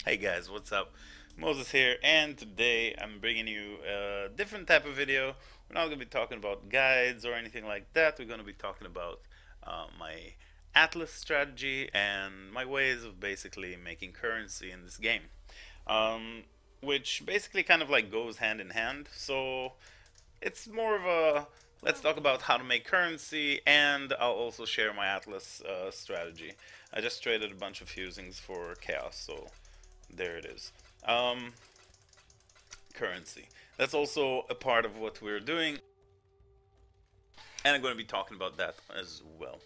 Hey guys, what's up? Moses here, and today I'm bringing you a different type of video. We're not going to be talking about guides or anything like that. We're going to be talking about my Atlas strategy and my ways of basically making currency in this game, um, which basically kind of like goes hand in hand. So it's more of a let's talk about how to make currency, and I'll also share my Atlas strategy. I just traded a bunch of fusings for chaos, so there it is. Um, Currency. That's also a part of what we're doing, and I'm going to be talking about that as well.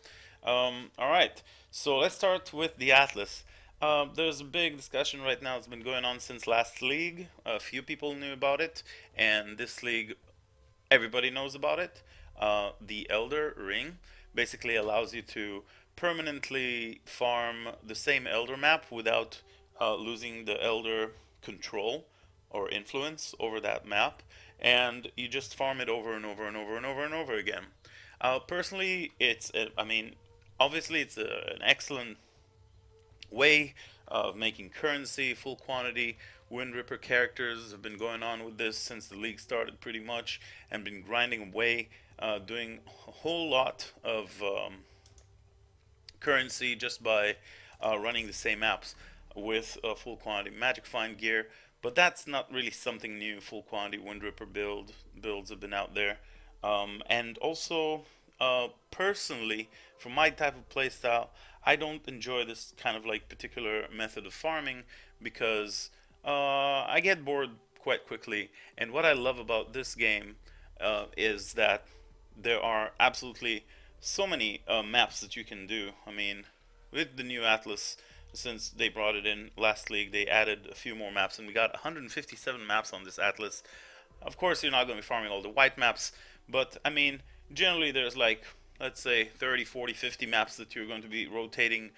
All right, so let's start with the Atlas. There's a big discussion right now. It's been going on since last league. A few people knew about it, and this league, everybody knows about it. The Elder Ring basically allows you to permanently farm the same Elder map without losing the Elder control or influence over that map, and you just farm it over and over and over and over and over again. Personally, I mean, obviously, an excellent way of making currency, full quantity. Wind Ripper characters have been going on with this since the league started pretty much and been grinding away, doing a whole lot of currency just by running the same maps with full quantity Magic Find gear. But that's not really something new. Full quantity Wind Ripper builds have been out there, and also personally, for my type of playstyle, I don't enjoy this kind of like particular method of farming because I get bored quite quickly. And what I love about this game is that there are absolutely so many maps that you can do. I mean, with the new Atlas, since they brought it in last league, they added a few more maps, and we got 157 maps on this Atlas. Of course, you're not going to be farming all the white maps, but I mean, generally there's like, let's say 30, 40, 50 maps that you're going to be rotating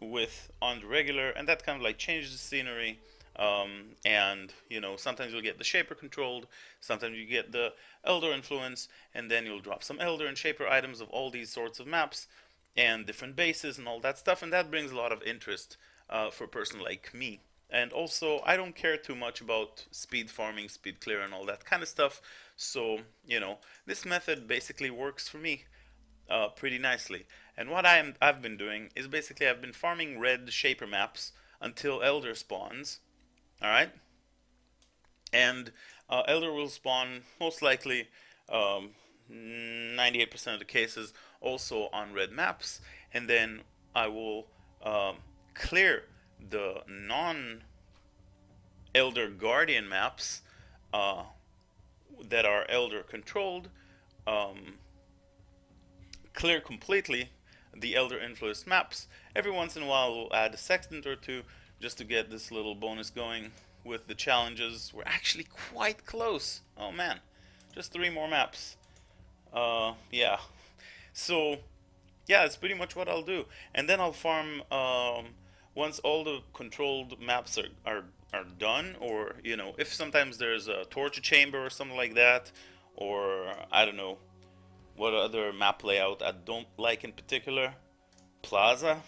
with on the regular, and that kind of like changes the scenery. And sometimes you'll get the Shaper controlled, sometimes you get the Elder influence, and then you'll drop some Elder and Shaper items of all these sorts of maps and different bases and all that stuff, and that brings a lot of interest for a person like me. And also, I don't care too much about speed farming, speed clear, and all that kind of stuff. So, this method basically works for me pretty nicely. And what I've been doing is basically I've been farming red Shaper maps until Elder spawns. All right, and Elder will spawn most likely 98% of the cases also on red maps, and then I will clear the non Elder Guardian maps uh, that are Elder controlled, um, clear completely the Elder influenced maps. Every once in a while, we'll add a sextant or two just to get this little bonus going with the challenges. We're actually quite close. Oh man, just 3 more maps. Yeah. So, yeah, it's pretty much what I'll do. And then I'll farm once all the controlled maps are done, or if sometimes there's a torture chamber or something like that, or I don't know what other map layout I don't like in particular. Plaza,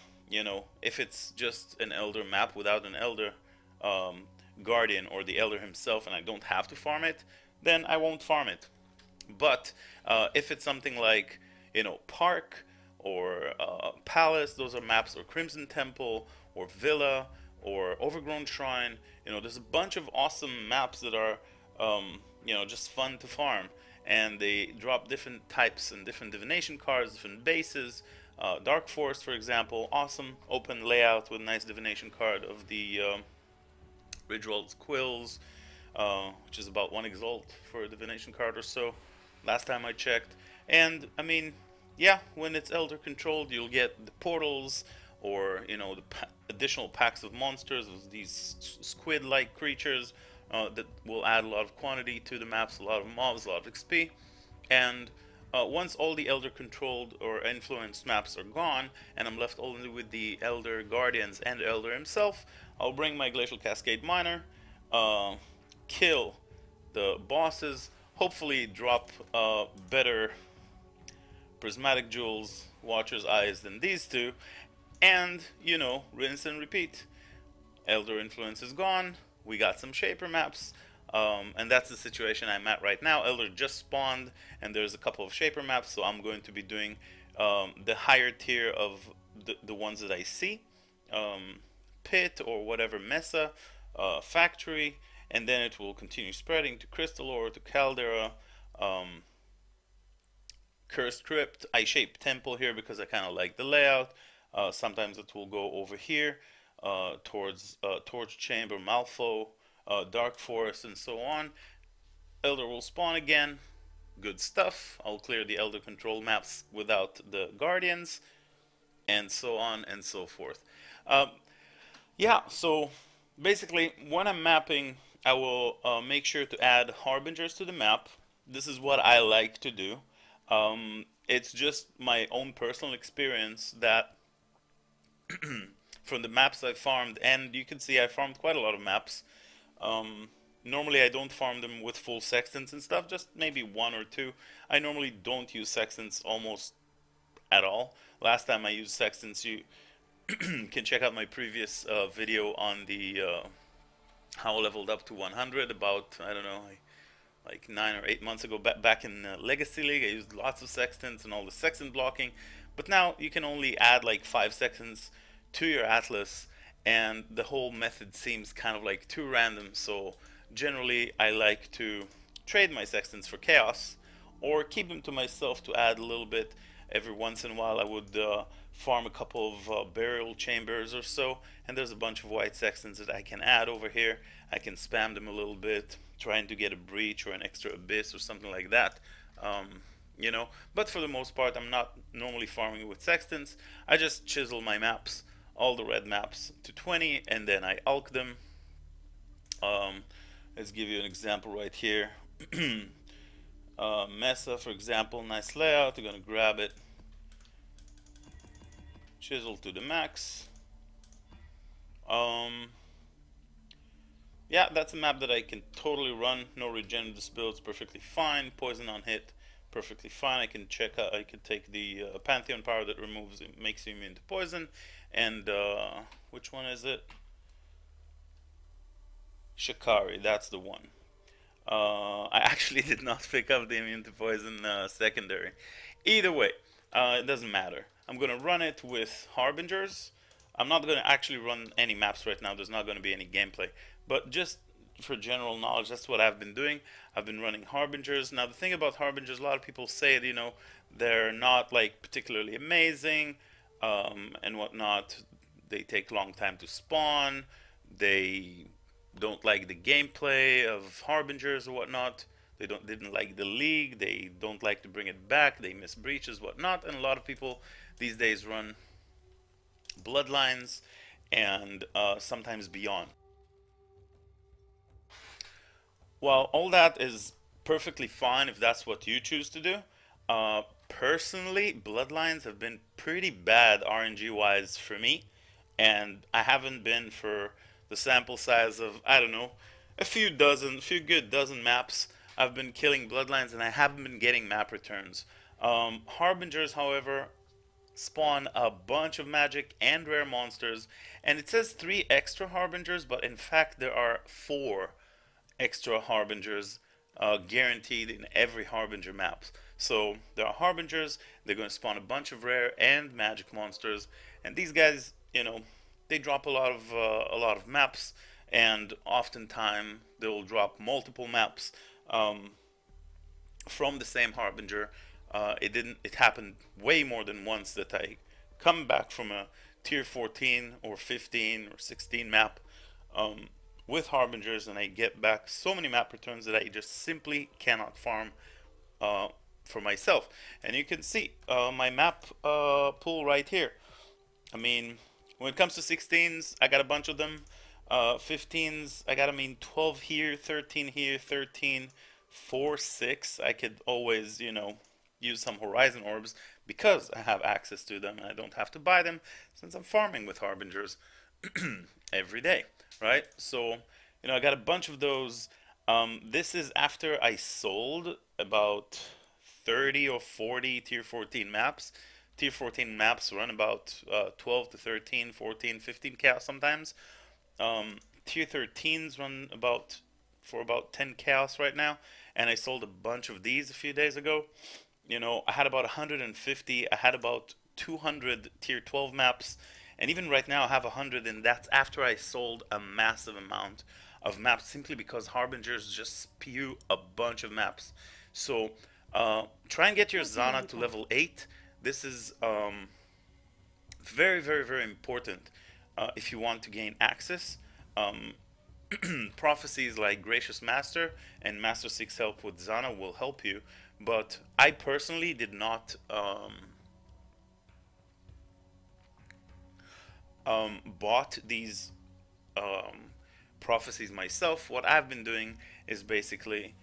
if it's just an Elder map without an Elder um, Guardian or the Elder himself, and I don't have to farm it, then I won't farm it. But if it's something like, Park or Palace, those are maps, or Crimson Temple or Villa or Overgrown Shrine, there's a bunch of awesome maps that are, just fun to farm. And they drop different types and different divination cards, different bases. Dark Forest, for example, awesome open layout with a nice divination card of the Ridgewald's Quills, which is about 1 exalt for a divination card or so, last time I checked. And I mean, yeah, when it's Elder controlled, you'll get the portals, or the additional packs of monsters, these squid-like creatures that will add a lot of quantity to the maps, a lot of mobs, a lot of XP. And once all the Elder controlled or influenced maps are gone, and I'm left only with the Elder Guardians and Elder himself, I'll bring my Glacial Cascade Miner, uh, kill the bosses, hopefully drop better Prismatic Jewels, Watcher's Eyes than these two, and, rinse and repeat. Elder influence is gone. We got some Shaper maps. And that's the situation I'm at right now. Elder just spawned, and there's a couple of Shaper maps, so I'm going to be doing the higher tier of the ones that I see. Pit or whatever Mesa, Factory, and then it will continue spreading to Crystal Ore, to Caldera, Cursed Crypt. I shape Temple here because I kind of like the layout. Sometimes it will go over here towards Torch Chamber, Malfo, Dark Forest, and so on. Elder will spawn again. Good stuff. I'll clear the Elder control maps without the Guardians, and so on and so forth. Yeah, so basically, when I'm mapping, I will make sure to add Harbingers to the map. This is what I like to do. It's just my own personal experience that from the maps I farmed, and you can see I farmed quite a lot of maps. Normally I don't farm them with full sextants and stuff, just maybe one or two. I normally don't use sextants almost at all. Last time I used sextants, you can check out my previous video on the how I leveled up to 100 about, I don't know, like 9 or 8 months ago, back in Legacy League. I used lots of sextants and all the sextant blocking, but now you can only add like 5 sextants to your Atlas, and the whole method seems kind of like too random. So generally I like to trade my sextants for chaos, or keep them to myself to add a little bit. Every once in a while I would farm a couple of burial chambers or so, and there's a bunch of white sextants that I can add over here. I can spam them a little bit, trying to get a breach or an extra abyss or something like that. You know, but for the most part I'm not normally farming with sextants. I just chisel my maps, all the red maps, to 20, and then I alk them. Let's give you an example right here. Mesa, for example, nice layout. You're gonna grab it, chisel to the max. Yeah, that's a map that I can totally run. No regenerative builds, perfectly fine. Poison on hit, perfectly fine. I can check out. I can take the Pantheon power that removes it, makes you immune to poison. And which one is it? Shikari, that's the one. I actually did not pick up the immune to poison secondary. Either way, it doesn't matter. I'm going to run it with Harbingers. I'm not going to actually run any maps right now. There's not going to be any gameplay. But just for general knowledge, that's what I've been doing. I've been running Harbingers. Now, the thing about Harbingers, a lot of people say, you know, they're not like particularly amazing and whatnot. They take a long time to spawn. They don't like the gameplay of Harbingers or whatnot. They didn't like the league. They don't like to bring it back. They miss breaches, whatnot. And a lot of people these days run Bloodlines and sometimes Beyond. While all that is perfectly fine if that's what you choose to do, personally, Bloodlines have been pretty bad RNG wise for me, and I haven't been for the sample size of, I don't know, a few good dozen maps. I've been killing Bloodlines and I haven't been getting map returns. Harbingers, however, spawn a bunch of magic and rare monsters, and it says 3 extra Harbingers, but in fact there are 4 extra Harbingers guaranteed in every Harbinger map. So there are Harbingers, they're going to spawn a bunch of rare and magic monsters, and these guys, you know, they drop a lot of maps, and oftentimes they will drop multiple maps from the same Harbinger. It happened way more than once that I come back from a tier 14 or 15 or 16 map with Harbingers, and I get back so many map returns that I just simply cannot farm for myself. And you can see my map pool right here. I mean, when it comes to 16s, I got a bunch of them. 15s, I got, 12 here, 13 here, 13, 4, 6. I could always, you know, use some Horizon Orbs because I have access to them and I don't have to buy them since I'm farming with Harbingers every day, right? So, you know, I got a bunch of those. This is after I sold about 30 or 40 tier 14 maps. Tier 14 maps run about 12 to 13, 14, 15 chaos sometimes. Tier 13s run for about 10 chaos right now, and I sold a bunch of these a few days ago. You know, I had about 150. I had about 200 tier 12 maps, and even right now I have 100, and that's after I sold a massive amount of maps simply because Harbingers just spew a bunch of maps. So try and get your Zana to level 8. This is very, very, very important if you want to gain access. Um, Prophecies like Gracious Master and Master Seeks Help with Zana will help you, but I personally did not bought these um, prophecies myself. What I've been doing is basically,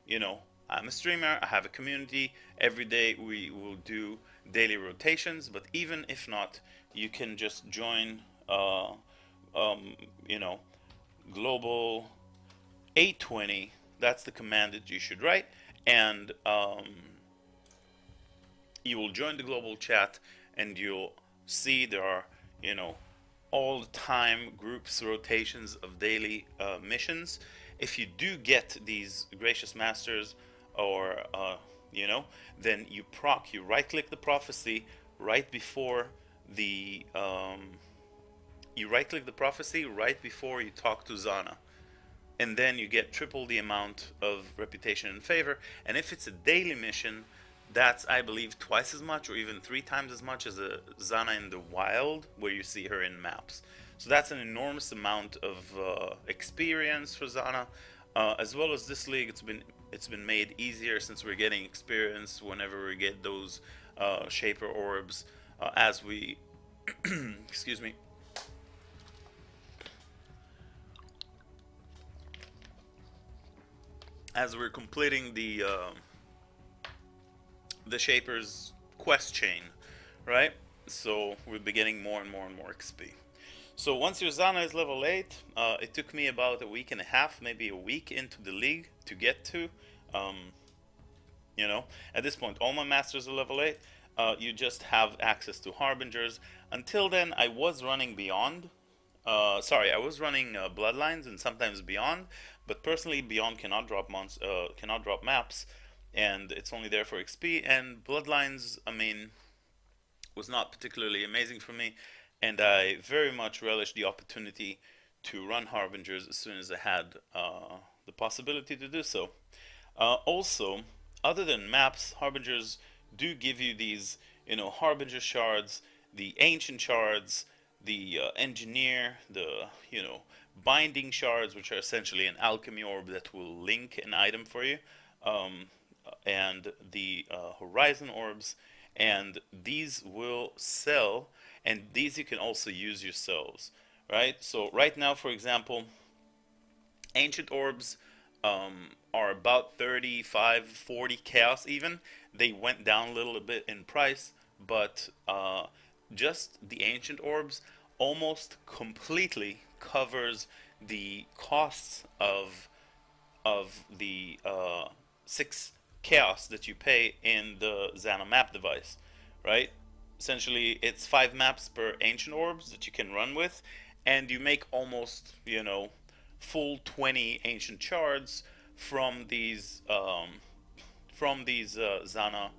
you know, I'm a streamer, I have a community. Every day we will do daily rotations, but even if not, you can just join, you know, global 820. That's the command that you should write, and you will join the global chat, and you'll see there are, you know, all the time groups rotations of daily missions. If you do get these gracious masters, or you know, then you right click the prophecy right before the right before you talk to Zana, and then you get triple the amount of reputation and favor. And if it's a daily mission, that's, I believe, twice as much or even 3 times as much as a Zana in the wild, where you see her in maps. So that's an enormous amount of experience for Zana, as well as this league. It's been made easier since we're getting experience whenever we get those Shaper Orbs as we excuse me, as we're completing the Shaper's quest chain, right? So we'll be getting more and more and more XP. So once your Zana is level 8, it took me about a week and a half, maybe a week into the league to get to. You know, at this point, all my masters are level 8. You just have access to Harbingers. Until then, I was running Beyond. Sorry, I was running Bloodlines and sometimes Beyond. But personally, Beyond cannot drop maps, and it's only there for XP. And Bloodlines, I mean, was not particularly amazing for me, and I very much relished the opportunity to run Harbingers as soon as I had the possibility to do so. Also, other than maps, Harbingers do give you these, you know, Harbinger shards, the ancient shards, the engineer, the, you know, binding shards, which are essentially an alchemy orb that will link an item for you, and the horizon orbs, and these will sell, and these you can also use yourselves, right? So right now, for example, ancient orbs are about 35, 40 chaos even. They went down a little bit in price, but just the ancient orbs almost completely covers the costs of the 6 chaos that you pay in the Zana map device, right? Essentially, it's 5 maps per ancient orbs that you can run with, and you make almost, you know, full 20 ancient shards from these Zana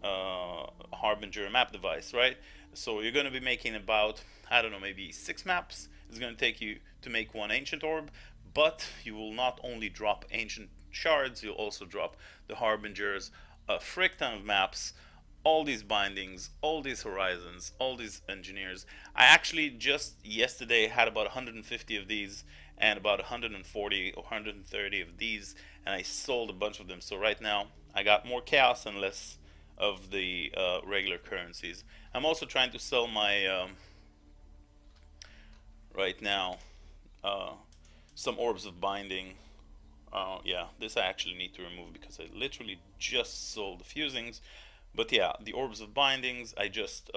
Harbinger map device, right? So you're going to be making about, I don't know, maybe 6 maps. It's going to take you to make 1 ancient orb, but you will not only drop ancient shards, you'll also drop the Harbingers, a frick ton of maps, all these bindings, all these horizons, all these engineers. I actually just yesterday had about 150 of these and about 140 or 130 of these, and I sold a bunch of them. So right now I got more chaos and less of the regular currencies. I'm also trying to sell my right now some Orbs of Binding. Yeah, this I actually need to remove because I literally just sold the fusings. But yeah, the Orbs of Bindings, I just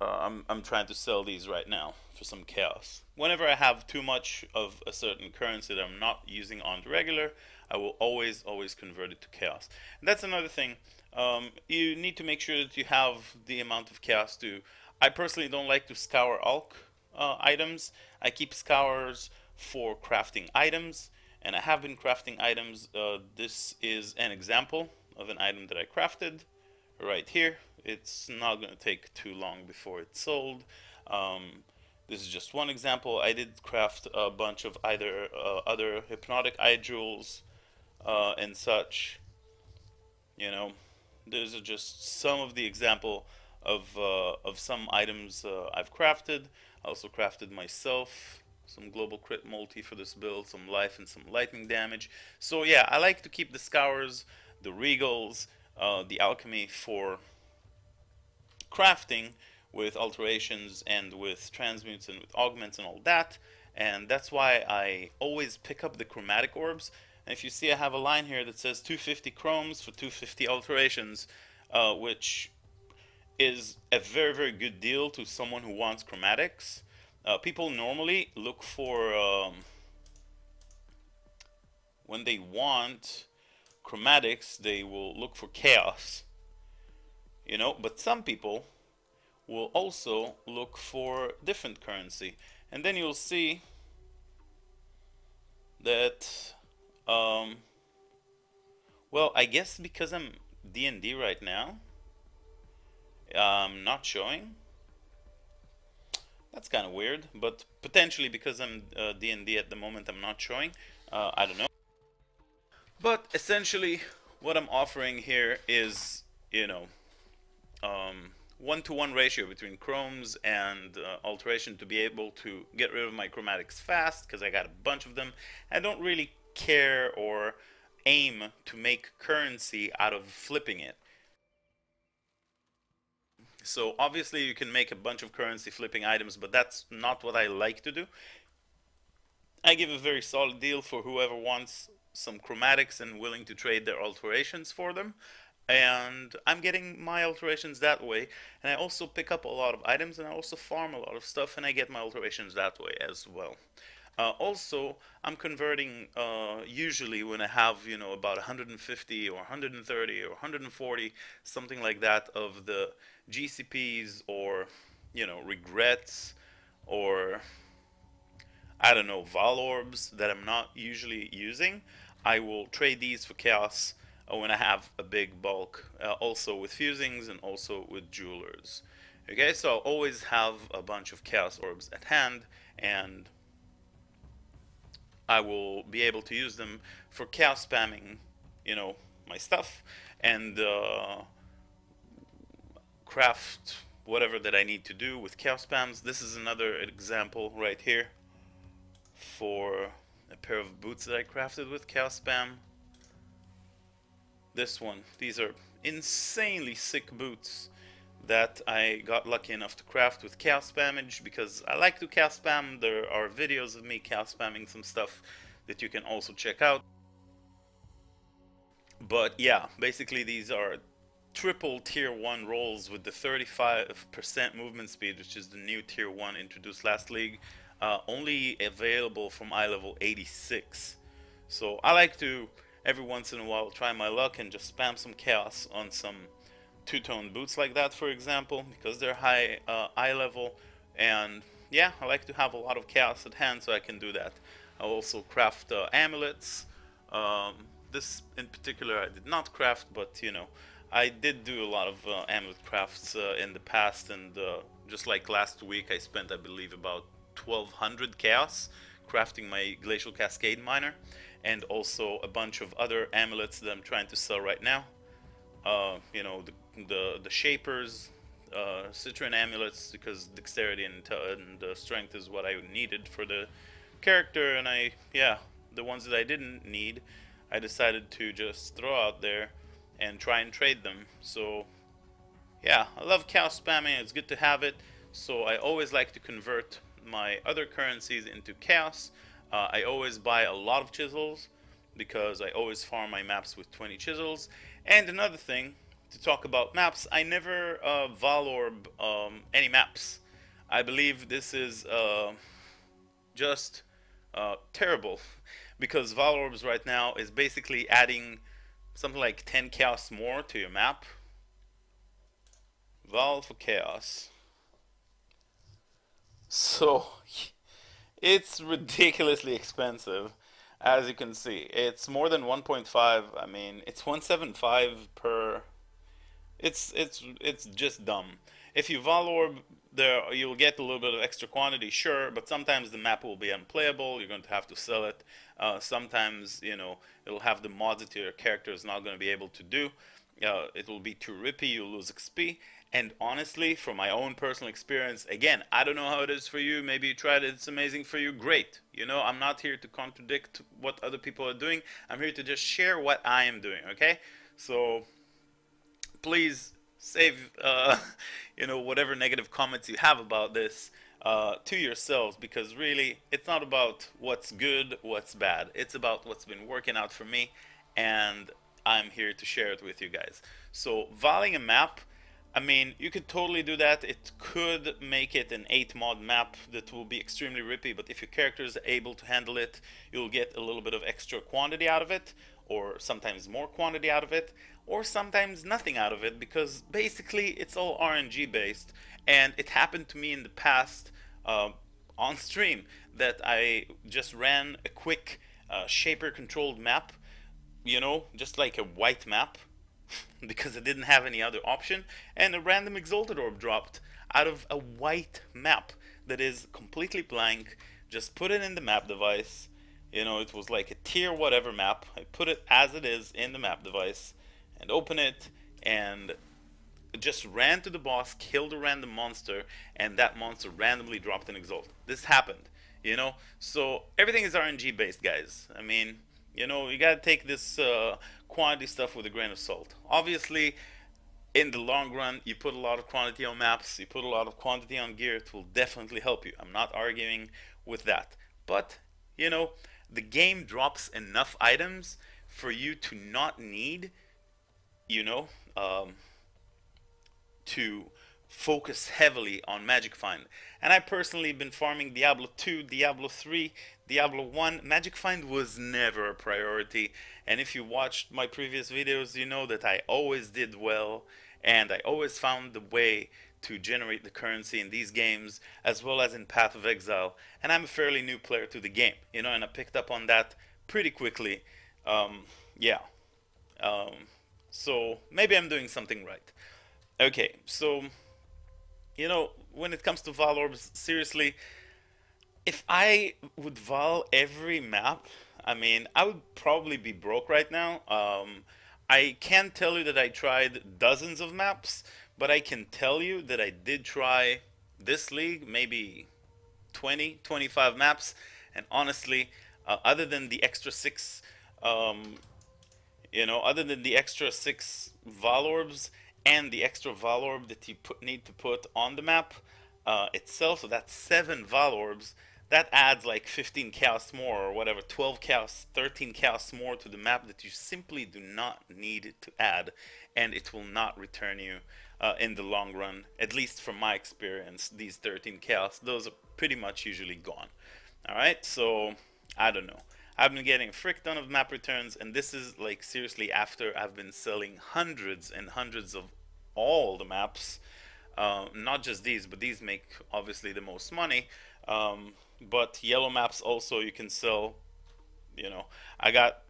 I'm trying to sell these right now for some chaos. Whenever I have too much of a certain currency that I'm not using on the regular, I will always convert it to chaos. And that's another thing. You need to make sure that you have the amount of chaos to. I personally don't like to scour Alk. items. I keep scours for crafting items, and I have been crafting items. This is an example of an item that I crafted right here. It's not going to take too long before it's sold. This is just one example. I did craft a bunch of either other hypnotic eye jewels and such. You know, these are just some of the example of some items I've crafted. I also crafted myself some global crit multi for this build, some life and some lightning damage. So yeah, I like to keep the scours, the regals, the alchemy for crafting with alterations and with transmutes and with augments and all that. And that's why I always pick up the chromatic orbs. And if you see, I have a line here that says 250 chromes for 250 alterations, which is a very, very good deal to someone who wants chromatics. People normally look for, when they want chromatics, they will look for chaos. You know, but some people will also look for different currency. And then you'll see that, well, I guess because I'm D&D right now, I'm not showing. That's kind of weird, but potentially because I'm D&D at the moment, I'm not showing. I don't know. But essentially, what I'm offering here is, you know, 1-to-1 ratio between chromes and alteration to be able to get rid of my chromatics fast, because I got a bunch of them. I don't really care or aim to make currency out of flipping it. So obviously you can make a bunch of currency flipping items, but that's not what I like to do. I give a very solid deal for whoever wants some chromatics and willing to trade their alterations for them. And I'm getting my alterations that way. And I also pick up a lot of items, and I also farm a lot of stuff, and I get my alterations that way as well. Also, I'm converting usually when I have, you know, about 150 or 130 or 140, something like that, of the GCPs or, you know, regrets or, I don't know, Val orbs that I'm not usually using. I will trade these for chaos when I have a big bulk, also with fusings and also with jewelers. Okay, so I'll always have a bunch of chaos orbs at hand, and I will be able to use them for chaos spamming, you know, my stuff, and craft whatever that I need to do with chaos spams. This is another example right here for a pair of boots that I crafted with chaos spam. This one, these are insanely sick boots that I got lucky enough to craft with chaos spammage, because I like to chaos spam. There are videos of me chaos spamming some stuff that you can also check out. But yeah, basically these are triple tier 1 rolls with the 35% movement speed, which is the new tier 1 introduced last league, only available from eye level 86. So I like to every once in a while try my luck and just spam some chaos on some two-tone boots like that, for example, because they're high eye level. And yeah, I like to have a lot of chaos at hand, so I can do that. I also craft amulets. This in particular I did not craft, but you know, I did do a lot of amulet crafts in the past, and just like last week I spent, I believe, about 1200 chaos crafting my Glacial Cascade Miner, and also a bunch of other amulets that I'm trying to sell right now. You know, the Shapers, Citrian amulets, because dexterity and strength is what I needed for the character, and the ones that I didn't need, I decided to just throw out there and try and trade them. So yeah, I love chaos spamming, it's good to have it. So I always like to convert my other currencies into chaos. I always buy a lot of chisels, because I always farm my maps with 20 chisels. And another thing to talk about maps, I never Valorb any maps. I believe this is just terrible, because Valorbs right now is basically adding something like 10 chaos more to your map. Val for chaos. So it's ridiculously expensive, as you can see. It's more than 1.5. I mean, it's 175 per. It's just dumb. If you Valorb, there you'll get a little bit of extra quantity, sure, but sometimes the map will be unplayable. You're going to have to sell it. Sometimes it'll have the mods that your character is not going to be able to do. It will be too rippy. You'll lose XP. And honestly, from my own personal experience, again, I don't know how it is for you. Maybe you tried it, it's amazing for you. Great. I'm not here to contradict what other people are doing. I'm here to just share what I am doing, okay? So please save whatever negative comments you have about this to yourselves, because really it's not about what's good, what's bad. It's about what's been working out for me, and I'm here to share it with you guys. So volleying a map, I mean, you could totally do that. It could make it an 8 mod map that will be extremely rippy, but if your character is able to handle it, you'll get a little bit of extra quantity out of it, or sometimes more quantity out of it, or sometimes nothing out of it, because basically it's all RNG based. And it happened to me in the past on stream that I just ran a quick shaper controlled map, just like a white map, because I didn't have any other option, and a random Exalted Orb dropped out of a white map that is completely blank. Just put it in the map device. It was like a tier whatever map. I put it as it is in the map device and open it, and just ran to the boss, killed a random monster, and that monster randomly dropped an Exalt. This happened. So everything is RNG based, guys. I mean, you gotta take this quantity stuff with a grain of salt. Obviously, in the long run, you put a lot of quantity on maps, you put a lot of quantity on gear, it will definitely help you. I'm not arguing with that. But, the game drops enough items for you to not need, you know, um, to focus heavily on Magic Find. And I personally been farming Diablo 2, Diablo 3, Diablo 1. Magic Find was never a priority. And if you watched my previous videos, you know that I always did well, and I always found the way to generate the currency in these games, as well as in Path of Exile. And I'm a fairly new player to the game, and I picked up on that pretty quickly. Yeah. Um, so maybe I'm doing something right. Okay, so when it comes to Val Orbs, seriously, if I would Val every map, I mean, I would probably be broke right now. I can't tell you that I tried dozens of maps, but I can tell you that I did try this league, maybe 20, 25 maps, and honestly, other than the extra six, um, other than the extra six Valorbs and the extra Valorb that you need to put on the map itself, so that's 7 Valorbs. That adds like 15 chaos more, or whatever, 12 chaos, 13 chaos more to the map that you simply do not need to add, and it will not return you in the long run. At least from my experience, these 13 chaos, those are pretty much usually gone. Alright, so I don't know. I've been getting a frick ton of map returns, and this is like seriously after I've been selling hundreds and hundreds of all the maps. Not just these, but these make obviously the most money. But yellow maps also you can sell. I got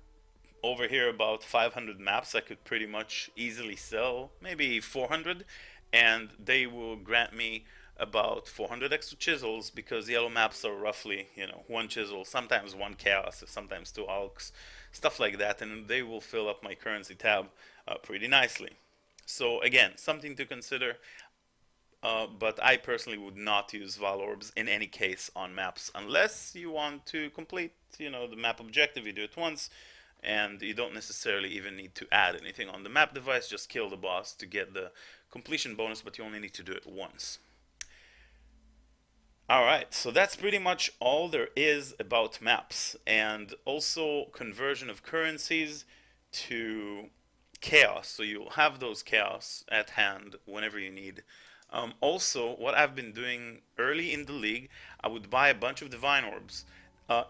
over here about 500 maps I could pretty much easily sell, maybe 400, and they will grant me about 400 extra chisels, because yellow maps are roughly, one chisel, sometimes one chaos, sometimes two alks, stuff like that, and they will fill up my currency tab pretty nicely. So again, something to consider. But I personally would not use Valorbs in any case on maps, unless you want to complete, the map objective. You do it once, and you don't necessarily even need to add anything on the map device. Just kill the boss to get the completion bonus, but you only need to do it once. Alright, so that's pretty much all there is about maps, and also conversion of currencies to chaos, so you'll have those chaos at hand whenever you need. Also, what I've been doing early in the league, I would buy a bunch of divine orbs.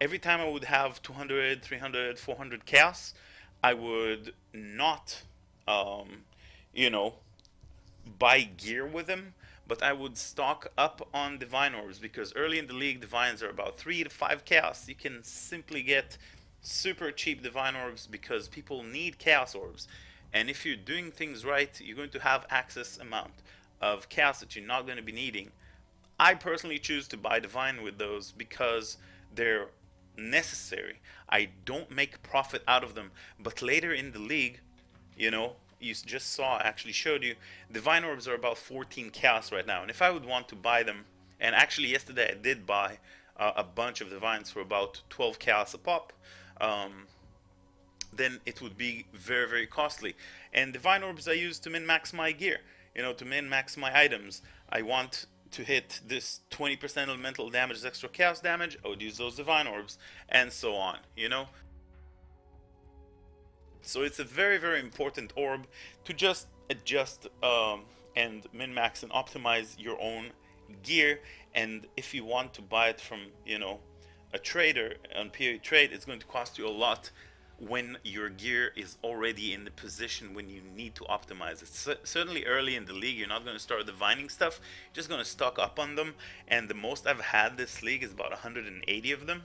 Every time I would have 200, 300, 400 chaos, I would not, you know, buy gear with them, but I would stock up on Divine Orbs because early in the league, Divines are about 3 to 5 Chaos. You can simply get super cheap Divine Orbs because people need Chaos Orbs. And if you're doing things right, you're going to have access amount of Chaos that you're not going to be needing. I personally choose to buy Divine with those because they're necessary. I don't make profit out of them, but later in the league, you know, you just saw, I actually showed you, Divine Orbs are about 14 Chaos right now. And if I would want to buy them, and actually yesterday I did buy a bunch of Divines for about 12 Chaos a pop, then it would be very, very costly. And Divine Orbs I use to min-max my gear, you know, to min-max my items. I want to hit this 20% elemental damage, extra chaos damage, I would use those Divine Orbs, and so on, you know? So it's a very, very important orb to just adjust and min-max and optimize your own gear. And if you want to buy it from, you know, a trader on POE trade, it's going to cost you a lot when your gear is already in the position when you need to optimize it. Certainly early in the league, you're not going to start divining stuff, you're just going to stock up on them, and the most I've had this league is about 180 of them.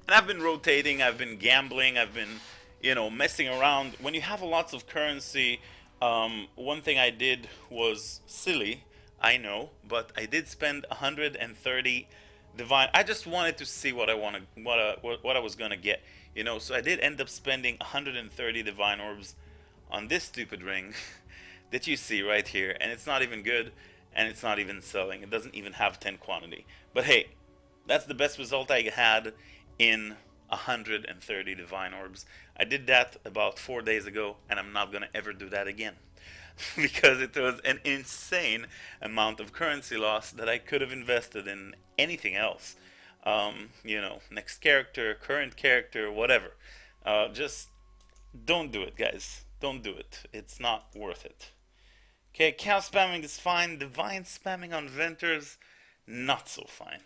And I've been rotating, I've been gambling, I've been, you know, messing around. When you have lots of currency, one thing I did was silly, I know, but I did spend 130 Divine. I just wanted to see what I was gonna get, you know. So I did end up spending 130 Divine Orbs on this stupid ring that you see right here, and it's not even good, and it's not even selling. It doesn't even have 10 quantity. But hey, that's the best result I had in 130 Divine Orbs. I did that about 4 days ago, and I'm not gonna ever do that again. Because it was an insane amount of currency loss that I could have invested in anything else. You know, next character, current character, whatever. Just don't do it, guys. Don't do it. It's not worth it. Okay, chaos spamming is fine. Divine spamming on Venters, not so fine.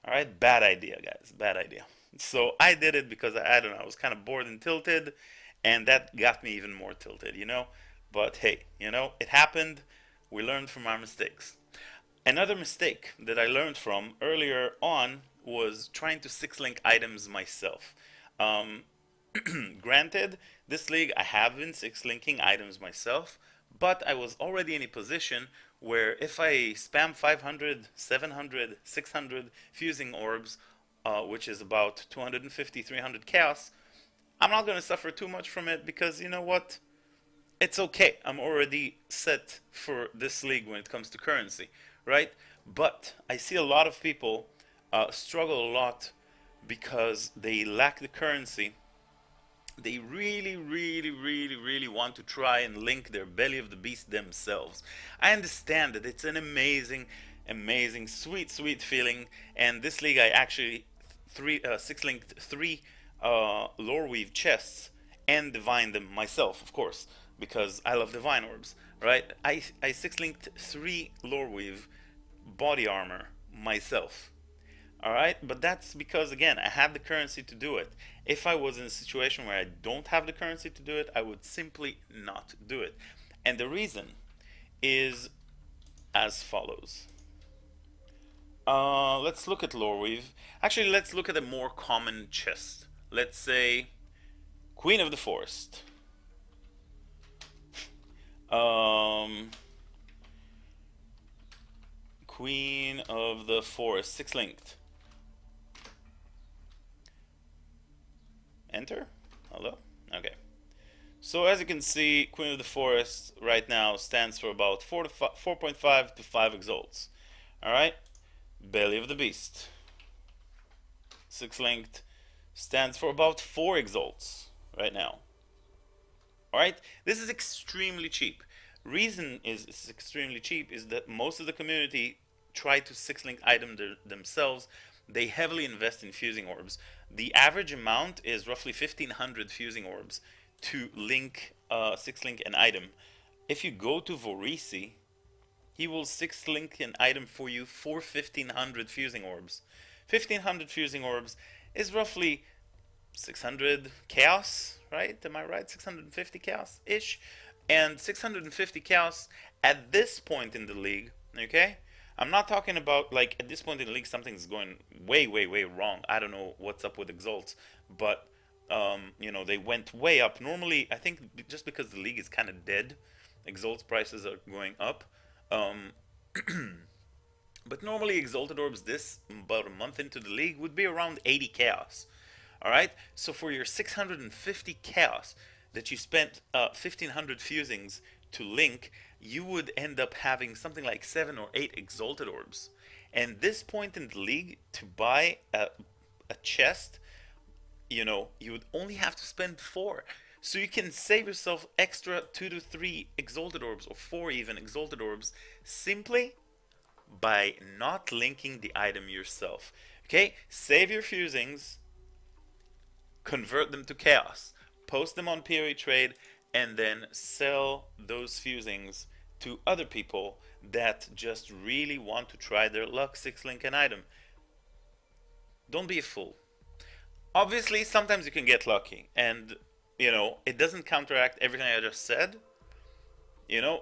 Alright, bad idea, guys. Bad idea. So I did it because I don't know, I was kind of bored and tilted, and that got me even more tilted, you know? But hey, you know, it happened. We learned from our mistakes. Another mistake that I learned from earlier on was trying to 6-link items myself. Granted, this league I have been 6-linking items myself, but I was already in a position where if I spam 500, 700, 600 fusing orbs, which is about 250, 300 chaos, I'm not going to suffer too much from it because, you know what? It's okay. I'm already set for this league when it comes to currency, right? But I see a lot of people struggle a lot because they lack the currency. They really, really, really, really want to try and link their Belly of the Beast themselves. I understand that it's an amazing, amazing, sweet, sweet feeling. And this league, I actually 6-linked 3 lore weave chests and divined them myself, of course, because I love Divine Orbs, right? I 6-linked 3 lore weave body armor myself. Alright, but that's because, again, I had the currency to do it. If I was in a situation where I don't have the currency to do it, I would simply not do it. And the reason is as follows. Let's look at lore weave. Actually, let's look at a more common chest. Let's say Queen of the Forest. Queen of the Forest, 6-linked. Enter? Hello? Okay. So as you can see, Queen of the Forest right now stands for about 4.5 to 5 exalts. Alright? Belly of the Beast, 6-linked, stands for about 4 exalts right now. Alright? This is extremely cheap. Reason is it's extremely cheap is that most of the community try to 6-link item themselves. They heavily invest in fusing orbs. The average amount is roughly 1500 fusing orbs to link 6-link an item. If you go to Vorisi, he will 6-link an item for you for 1500 fusing orbs. 1500 fusing orbs is roughly 600 chaos, right? Am I right? 650 chaos-ish? And 650 chaos at this point in the league, okay? I'm not talking about like at this point in the league something's going way, way, way wrong. I don't know what's up with Exalts, but they went way up. Normally, I think just because the league is kind of dead, Exalts prices are going up. Um, but normally, Exalted Orbs this about a month into the league would be around 80 chaos. All right, so for your 650 chaos that you spent 1500 fusings to link, you would end up having something like 7 or 8 Exalted Orbs. And this point in the league, to buy a chest, you would only have to spend 4. So you can save yourself extra 2 to 3 Exalted Orbs, or 4 even Exalted Orbs, simply by not linking the item yourself. Okay, save your fusings, convert them to chaos, post them on POE trade, and then sell those fusings to other people that just really want to try their luck 6-link an item. Don't be a fool. Obviously, sometimes you can get lucky, and it doesn't counteract everything I just said.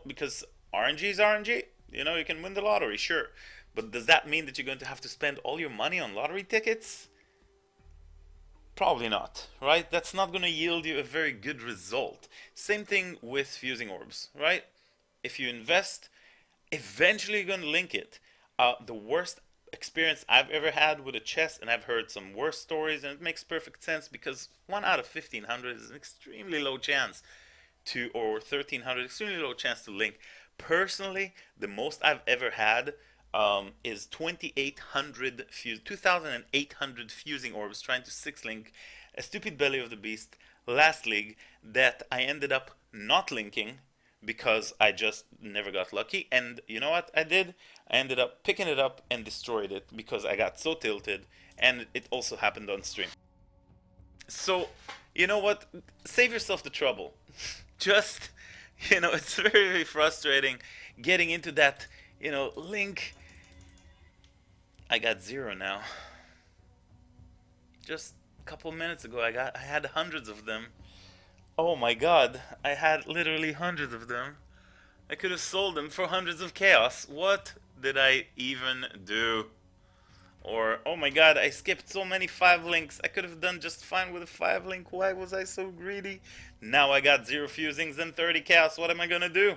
Because RNG is RNG. You can win the lottery, sure, but does that mean that you're going to have to spend all your money on lottery tickets? Probably not, right? That's not going to yield you a very good result. Same thing with fusing orbs, right? If you invest, eventually you're going to link it. The worst experience I've ever had with a chest, and I've heard some worse stories, and it makes perfect sense because 1 out of 1500 is an extremely low chance to, or 1300, extremely low chance to link. Personally, the most I've ever had is 2,800 fusing orbs trying to 6-link a stupid Belly of the Beast last league that I ended up not linking because I just never got lucky. And you know what I did? I ended up picking it up and destroyed it because I got so tilted, and it also happened on stream. So, you know what? Save yourself the trouble. Just, it's very, very frustrating getting into that, link. I got 0 now. Just a couple minutes ago, I had hundreds of them. Oh my god, I had literally hundreds of them. I could have sold them for hundreds of chaos. What did I even do? Or, oh my god, I skipped so many 5-links. I could have done just fine with a 5-link. Why was I so greedy? Now I got 0 fusings and 30 chaos. What am I gonna do?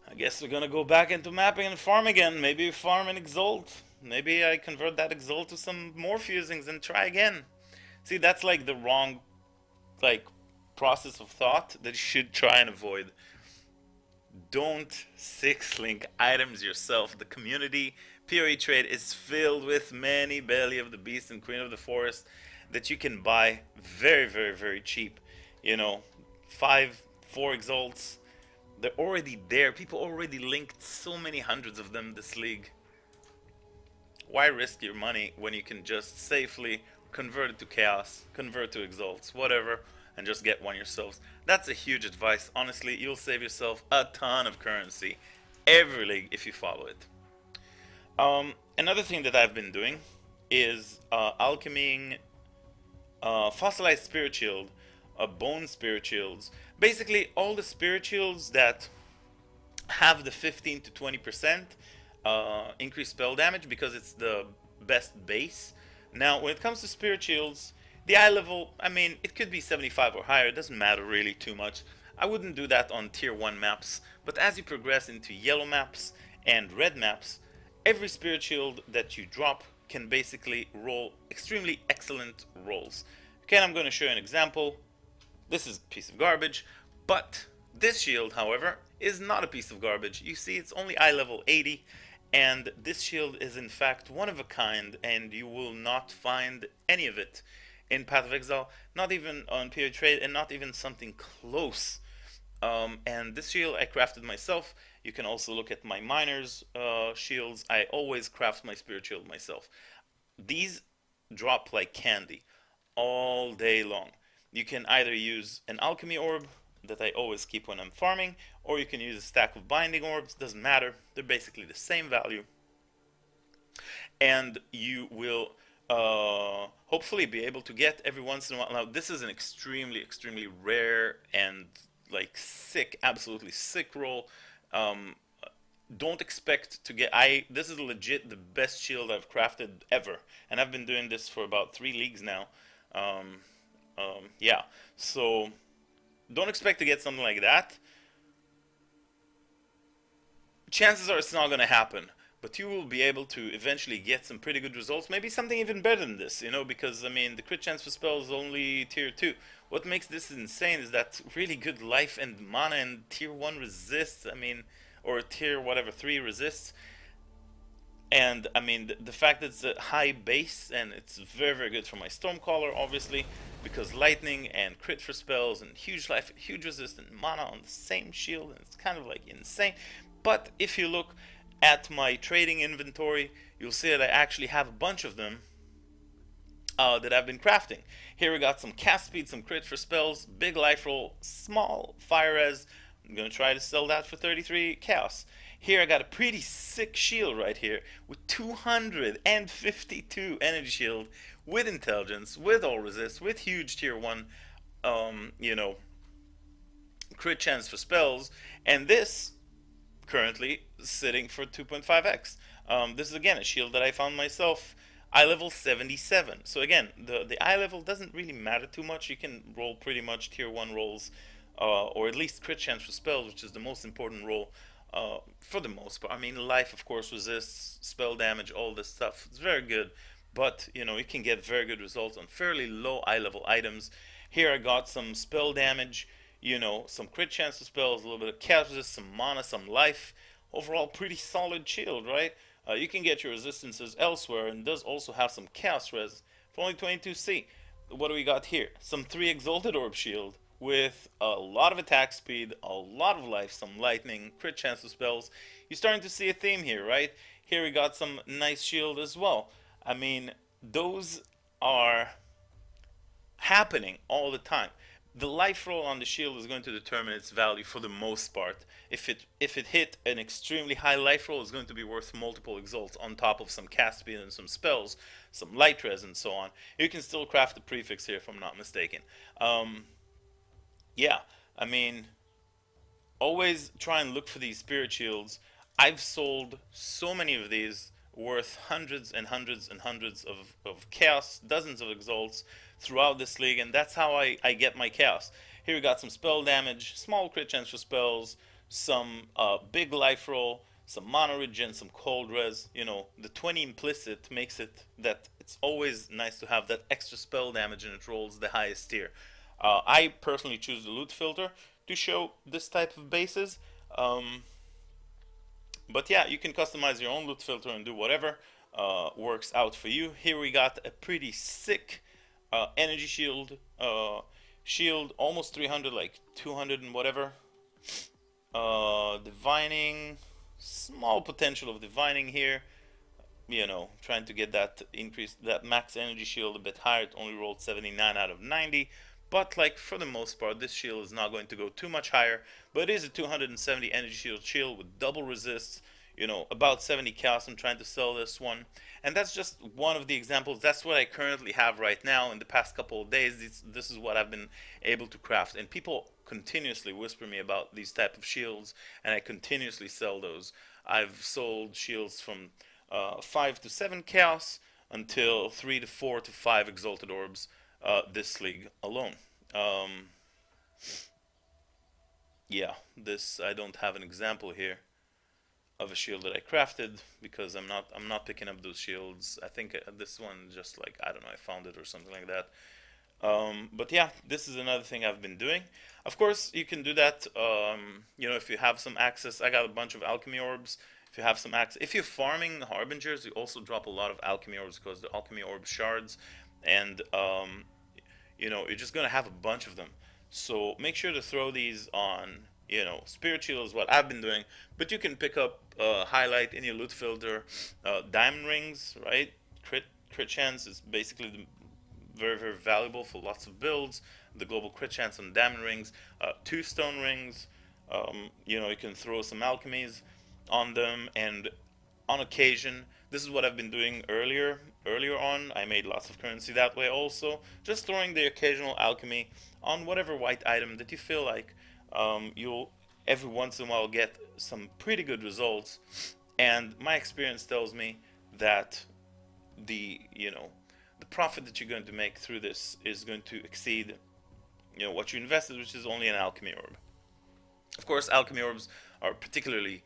I guess we're gonna go back into mapping and farm again. Maybe farm and Exalt. Maybe I convert that Exalt to some more fusings and try again. See, that's like the wrong process of thought that you should try and avoid. Don't 6-link items yourself. The community POE trade is filled with many Belly of the Beast and Queen of the Forest that you can buy very, very, very cheap. 4 Exalts. They're already there. People already linked so many hundreds of them this league. Why risk your money when you can just safely convert it to chaos, convert to Exalts, whatever, and just get one yourselves? That's a huge advice. Honestly, you'll save yourself a ton of currency every league if you follow it. Another thing that I've been doing is alchemying fossilized spirit shield, bone spirit shields. Basically, all the spirit shields that have the 15 to 20% increased spell damage because it's the best base. Now, when it comes to spirit shields, the eye level, I mean, it could be 75 or higher. It doesn't matter really too much. I wouldn't do that on tier 1 maps, but as you progress into yellow maps and red maps, every spirit shield that you drop can basically roll extremely excellent rolls. Okay, I'm going to show you an example. This is a piece of garbage, but this shield, however, is not a piece of garbage. You see, it's only eye level 80, and this shield is in fact one of a kind, and you will not find any of it in Path of Exile, not even on POE Trade, and not even something close. And this shield I crafted myself. You can also look at my miners shields. I always craft my spirit shield myself. These drop like candy all day long. You can either use an alchemy orb that I always keep when I'm farming, or you can use a stack of binding orbs. Doesn't matter. They're basically the same value. And you will hopefully be able to get every once in a while. Now, this is an extremely, extremely rare and like sick, absolutely sick roll. Don't expect to get this is legit the best shield I've crafted ever, and I've been doing this for about 3 leagues now. um, yeah, so don't expect to get something like that. Chances are it's not going to happen, but you will be able to eventually get some pretty good results, maybe something even better than this, because I mean the crit chance for spells is only tier 2. What makes this insane is that really good life and mana and tier 1 resists, I mean, or tier whatever 3 resists. And I mean the fact that it's a high base, and it's very very good for my Stormcaller obviously, because lightning and crit for spells and huge life, huge resist and mana on the same shield, and it's kind of like insane. But if you look at my trading inventory, you'll see that I actually have a bunch of them that I've been crafting. Here we got some cast speed, some crit for spells, big life roll, small fire res. I'm going to try to sell that for 33 chaos. Here I got a pretty sick shield right here with 252 energy shield, with intelligence, with all resist, with huge tier 1 crit chance for spells, and this currently sitting for 2.5x. This is again a shield that I found myself. Eye level 77. So again, the eye level doesn't really matter too much. You can roll pretty much tier 1 rolls, or at least crit chance for spells, which is the most important role for the most part. I mean, life of course resists, spell damage, all this stuff. It's very good, but you can get very good results on fairly low eye level items. Here I got some spell damage, some crit chance for spells, a little bit of chaos resist, some mana, some life. Overall, pretty solid shield, right? You can get your resistances elsewhere, and does also have some chaos res for only 22C. What do we got here? Some 3 Exalted Orb shield with a lot of attack speed, a lot of life, some lightning, crit chance of spells. You're starting to see a theme here, right? Here we got some nice shield as well. I mean, those are happening all the time. The life roll on the shield is going to determine its value for the most part. If it hit an extremely high life roll, it's going to be worth multiple exalts on top of some cast speed and some spells, some light res and so on. You can still craft the prefix here if I'm not mistaken. Yeah, I mean, always try and look for these spirit shields. I've sold so many of these, worth hundreds and hundreds and hundreds of chaos, dozens of exalts throughout this league, and that's how I get my chaos. Here we got some spell damage, small crit chance for spells, some big life roll, some mana regen, some cold res. The 20 implicit makes it that it's always nice to have that extra spell damage, and it rolls the highest tier. I personally choose the loot filter to show this type of bases. But yeah, you can customize your own loot filter and do whatever works out for you. Here we got a pretty sick energy shield, almost 300, like 200 and whatever. Divining, small potential of divining here. Trying to get that max energy shield a bit higher. It only rolled 79 out of 90. But like for the most part, this shield is not going to go too much higher. But it is a 270 energy shield with double resists. About 70 chaos. I'm trying to sell this one, and that's just one of the examples. That's what I currently have right now. In the past couple of days, this is what I've been able to craft, and people continuously whisper me about these type of shields, and I continuously sell those. I've sold shields from 5 to 7 chaos until 3 to 4 to 5 exalted orbs this league alone. Yeah, this I don't have an example here of a shield that I crafted, because I'm not picking up those shields. I think this one just like, I don't know, I found it or something like that. But yeah, this is another thing I've been doing. Of course, you can do that. If you have some access. I got a bunch of alchemy orbs. If you have some access, if you're farming Harbingers, you also drop a lot of alchemy orbs, because the alchemy orb shards, and you're just gonna have a bunch of them. So make sure to throw these on. Spirit shield is what I've been doing, but you can pick up highlight in your loot filter, diamond rings, right? Crit chance is basically very very valuable for lots of builds. The global crit chance on diamond rings, 2 stone rings. You can throw some alchemies on them, and on occasion, this is what I've been doing earlier on. I made lots of currency that way also, just throwing the occasional alchemy on whatever white item that you feel like. You'll every once in a while get some pretty good results, and my experience tells me that the the profit that you're going to make through this is going to exceed what you invested, which is only an alchemy orb. Of course, alchemy orbs are particularly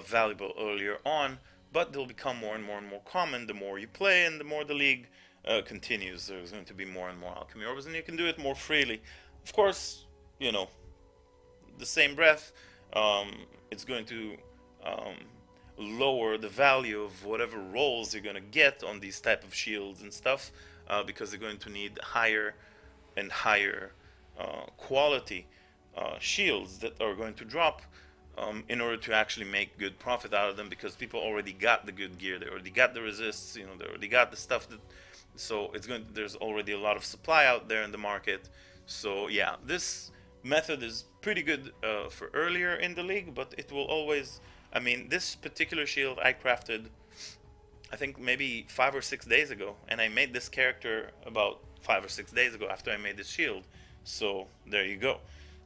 valuable earlier on, but they'll become more and more and more common the more you play and the more the league continues. There's going to be more and more alchemy orbs, and you can do it more freely. Of course, the same breath, it's going to lower the value of whatever rolls you're going to get on these type of shields and stuff, because they're going to need higher and higher quality shields that are going to drop in order to actually make good profit out of them, because people already got the good gear, they already got the resists, they already got the stuff that, so there's already a lot of supply out there in the market. So yeah, this method is pretty good for earlier in the league, but it will always, I mean, this particular shield I crafted I think maybe 5 or 6 days ago, and I made this character about 5 or 6 days ago after I made this shield. So there you go.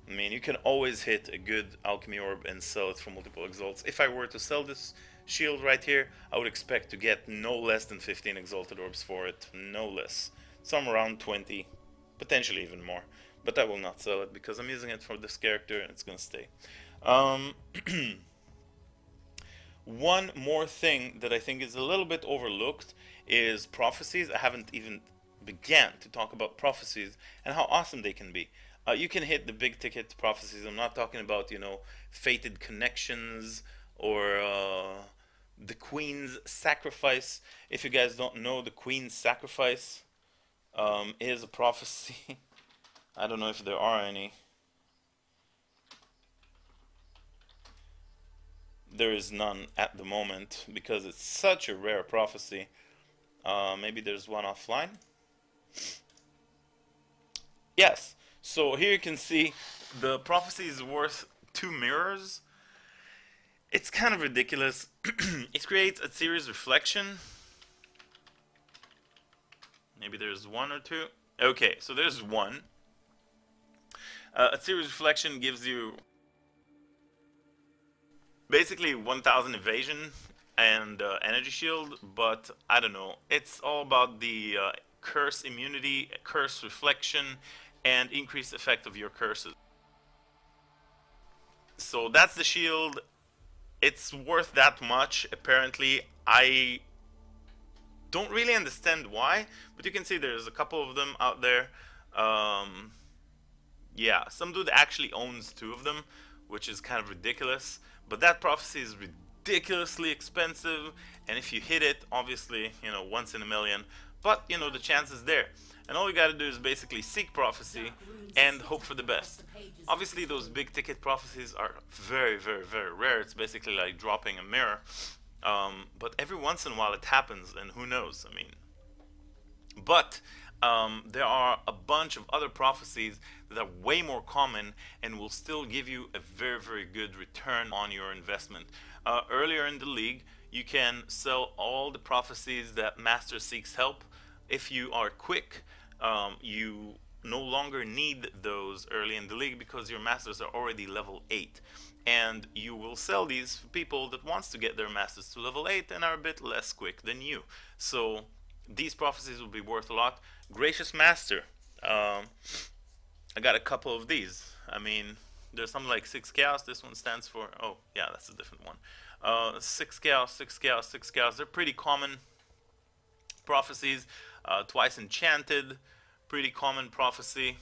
I mean, you can always hit a good alchemy orb and sell it for multiple exalts. If I were to sell this shield right here, I would expect to get no less than 15 exalted orbs for it, no less. Some around 20, potentially even more. But I will not sell it because I'm using it for this character and it's gonna stay. One more thing that I think is a little bit overlooked is prophecies. I haven't even began to talk about prophecies and how awesome they can be. You can hit the big ticket prophecies. I'm not talking about, fated connections or the Queen's sacrifice. If you guys don't know, the Queen's sacrifice is a prophecy. I don't know if there are any. There is none at the moment because it's such a rare prophecy. Maybe there's one offline. Yes. So here you can see the prophecy is worth 2 mirrors. It's kind of ridiculous. It creates a series reflection. Maybe there's 1 or 2. Okay, so there's 1. A series reflection gives you basically 1000 evasion and energy shield, but I don't know. It's all about the curse immunity, curse reflection, and increased effect of your curses. So that's the shield. It's worth that much, apparently. I don't really understand why, but you can see there's a couple of them out there. Yeah, some dude actually owns 2 of them, which is kind of ridiculous. But that prophecy is ridiculously expensive, and if you hit it, obviously, once in a million, but, the chance is there. And all you gotta do is basically seek prophecy and hope for the best. Obviously, those big ticket prophecies are very, very, very rare. It's basically like dropping a mirror. But every once in a while it happens, and who knows, I mean. But there are a bunch of other prophecies that are way more common and will still give you a very, very good return on your investment. Earlier in the league, you can sell all the prophecies that Master Seeks Help. If you are quick, you no longer need those early in the league because your masters are already level 8. And you will sell these for people that wants to get their masters to level 8 and are a bit less quick than you. So these prophecies will be worth a lot. Gracious Master. I got a couple of these. I mean, there's something like 6 chaos. This one stands for, oh yeah, that's a different one. 6 chaos, 6 chaos, 6 chaos. They're pretty common prophecies. Twice enchanted, pretty common prophecy.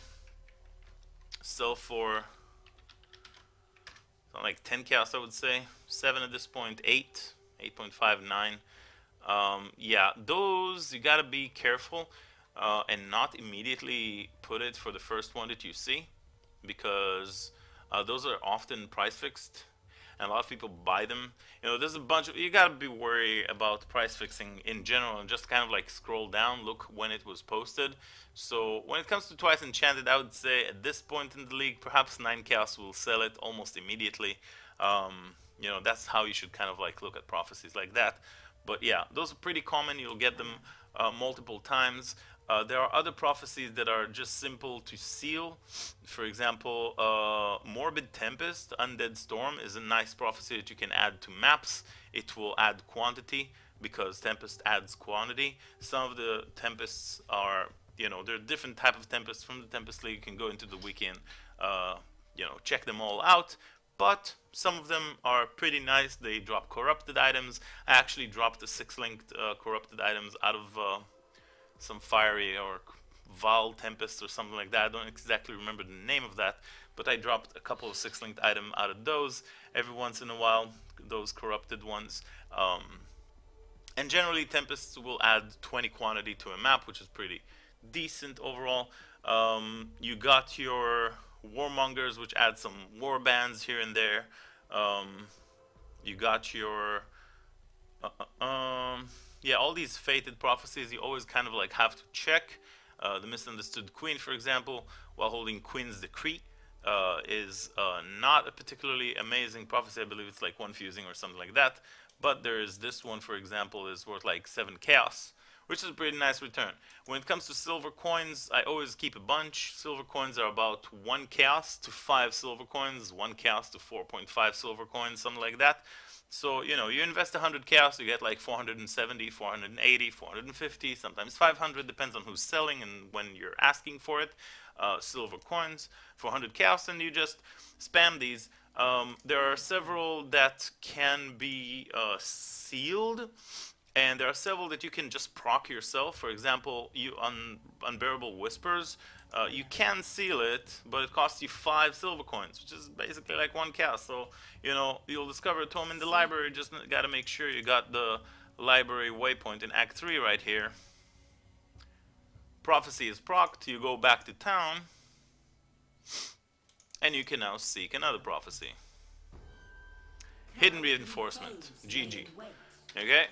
Sell for something like 10 chaos, I would say. 7 at this point, 8, 8.59. Yeah, those you gotta be careful and not immediately put it for the first one that you see, because those are often price fixed and a lot of people buy them. There's a bunch of, you gotta be worried about price fixing in general, and just kind of like scroll down, look when it was posted. So when it comes to Twice Enchanted, I would say at this point in the league, perhaps 9 Chaos will sell it almost immediately. That's how you should kind of like look at prophecies like that. But yeah, those are pretty common. You'll get them multiple times. There are other prophecies that are just simple to seal. For example, Morbid Tempest, Undead Storm is a nice prophecy that you can add to maps. It will add quantity because Tempest adds quantity. Some of the Tempests are, there are different type of Tempests from the Tempest League. You can go into the wiki and, check them all out. But some of them are pretty nice. They drop corrupted items. I actually dropped the 6-linked corrupted items out of some fiery or Val Tempest or something like that. I don't exactly remember the name of that, but I dropped a couple of 6-linked items out of those every once in a while, those corrupted ones. And generally Tempests will add 20 quantity to a map, which is pretty decent overall. You got your Warmongers, which add some war bands here and there. You got your yeah, all these fated prophecies you always kind of like have to check. The Misunderstood Queen, for example, while holding Queen's Decree, is not a particularly amazing prophecy. I believe it's like 1 fusing or something like that. But there is this one, for example, is worth like 7 chaos, which is a pretty nice return. When it comes to silver coins, I always keep a bunch. Silver coins are about 1 chaos to 5 silver coins, 1 chaos to 4.5 silver coins, something like that. So, you invest 100 chaos, you get like 470, 480, 450, sometimes 500, depends on who's selling and when you're asking for it. Silver coins for 100 chaos, and you just spam these. There are several that can be sealed, and there are several that you can just proc yourself. For example, Unbearable Whispers. You can seal it, but it costs you 5 silver coins, which is basically like 1 chaos. So, you'll discover a tome in the library. Just gotta make sure you got the library waypoint in Act 3 right here. Prophecy is procced. You go back to town, and you can now seek another prophecy. Hidden Reinforcement. GG. Okay.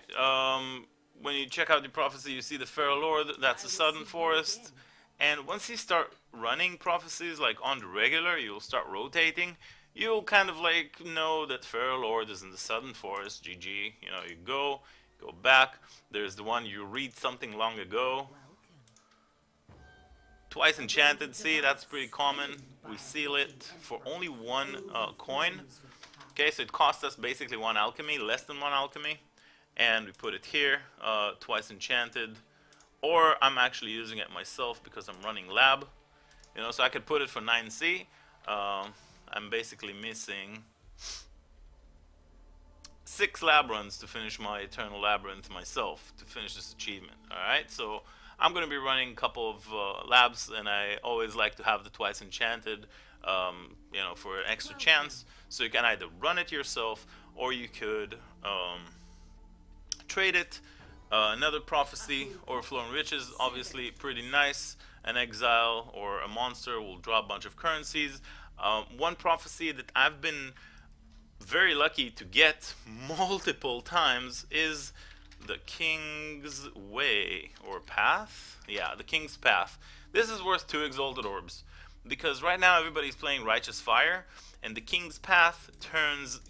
When you check out the prophecy, you see the Feral Lord. That's the Southern Forest. And once you start running prophecies like on the regular, you'll start rotating. You'll kind of like know that Feral Lord is in the Southern Forest. GG. You go back. There's the one you read something long ago. Twice Enchanted. See, that's pretty common. We seal it for only 1 coin. Okay, so it costs us basically 1 alchemy, less than 1 alchemy. And we put it here. Twice Enchanted. Or I'm actually using it myself because I'm running lab, so I could put it for 9C. I'm basically missing 6 lab runs to finish my Eternal Labyrinth myself, to finish this achievement. Alright, so I'm going to be running a couple of labs, and I always like to have the Twice Enchanted, for an extra chance. So you can either run it yourself, or you could trade it. Another prophecy, Overflowing Riches, obviously pretty nice. An exile or a monster will draw a bunch of currencies. One prophecy that I've been very lucky to get multiple times is the King's Way, or Path? Yeah, the King's Path. This is worth 2 Exalted Orbs, because right now everybody's playing Righteous Fire, and the King's Path turns